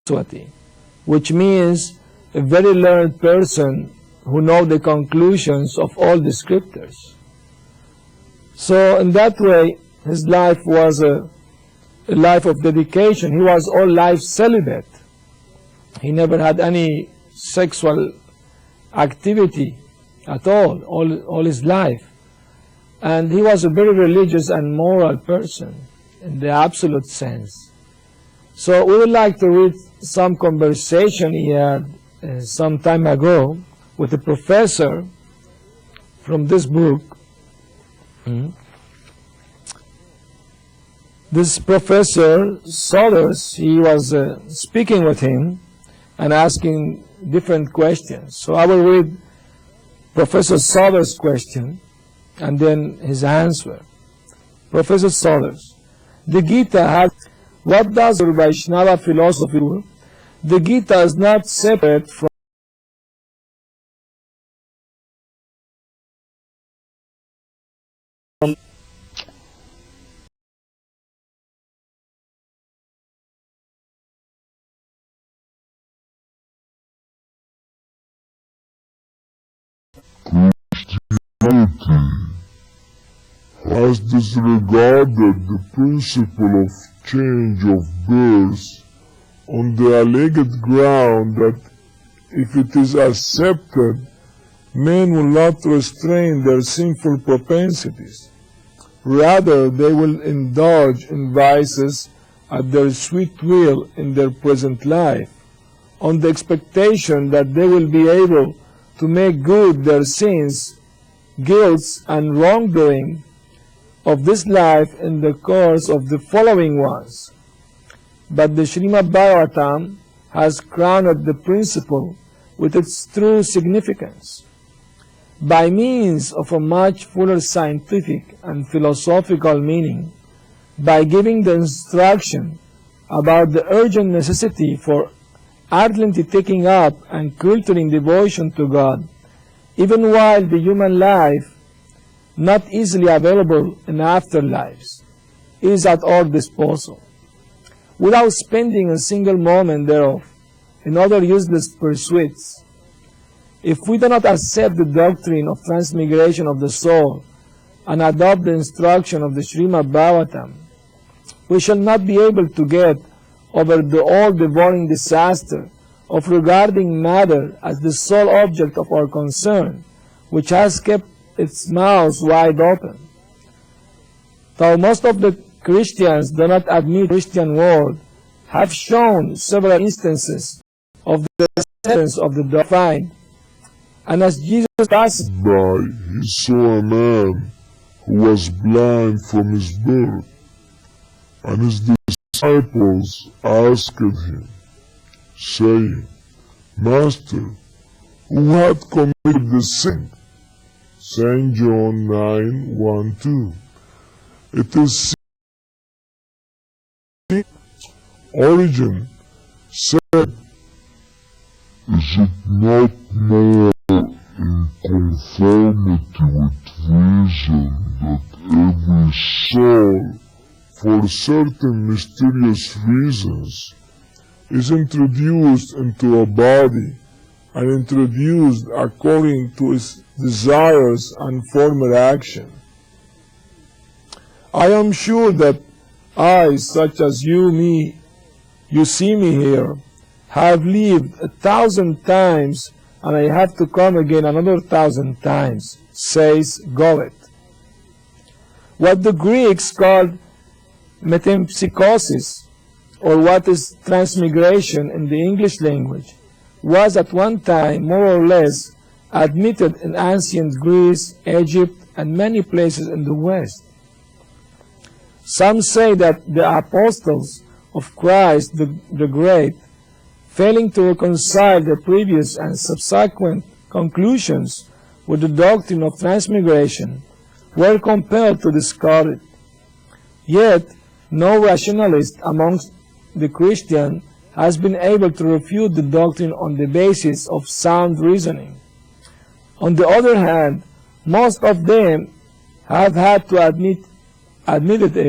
Saraswati, which means a very learned person who knows the conclusions of all the scriptures. So in that way, his life was a life of dedication. He was all life celibate. He never had any sexual activity at all his life. And he was a very religious and moral person in the absolute sense. So we would like to read some conversation he had some time ago with a professor from this book. This professor, Sothers, he was speaking with him and asking different questions. So I will read Professor Sothers' question and then his answer. Professor Sothers, the Gita has, what does the Vaishnava philosophy do? The Gita is not separate from has disregarded the principle of change of birth on the alleged ground that if it is accepted, men will not restrain their sinful propensities. Rather, they will indulge in vices at their sweet will in their present life, on the expectation that they will be able to make good their sins, guilts, and wrongdoing of this life in the course of the following ones. But the Srimad Bhagavatam has crowned the principle with its true significance. By means of a much fuller scientific and philosophical meaning, by giving the instruction about the urgent necessity for ardently taking up and cultivating devotion to God, even while the human life, not easily available in afterlives, is at our disposal, without spending a single moment thereof in other useless pursuits. If we do not accept the doctrine of transmigration of the soul and adopt the instruction of the Srimad Bhagavatam, we shall not be able to get over the all-devouring disaster of regarding matter as the sole object of our concern, which has kept its mouth wide open. Though most of the Christians do not admit the Christian world, have shown several instances of the acceptance of the divine, and as Jesus passed by, he saw a man who was blind from his birth, and his disciples asked him, saying, Master, who had committed this sin? St. John 9:1-2. It is Origen said, is it not more in conformity with reason that every soul, for certain mysterious reasons, is introduced into a body and introduced according to its desires and former action? I am sure that I, such as you see me here, have lived 1,000 times, and I have to come again another 1,000 times, says Goethe. What the Greeks called metempsychosis, or what is transmigration in the English language, was at one time more or less admitted in ancient Greece, Egypt, and many places in the West. Some say that the apostles of Christ the Great, failing to reconcile the previous and subsequent conclusions with the doctrine of transmigration, were compelled to discard it. Yet, no rationalist amongst the Christians has been able to refute the doctrine on the basis of sound reasoning. On the other hand, most of them have had to admit it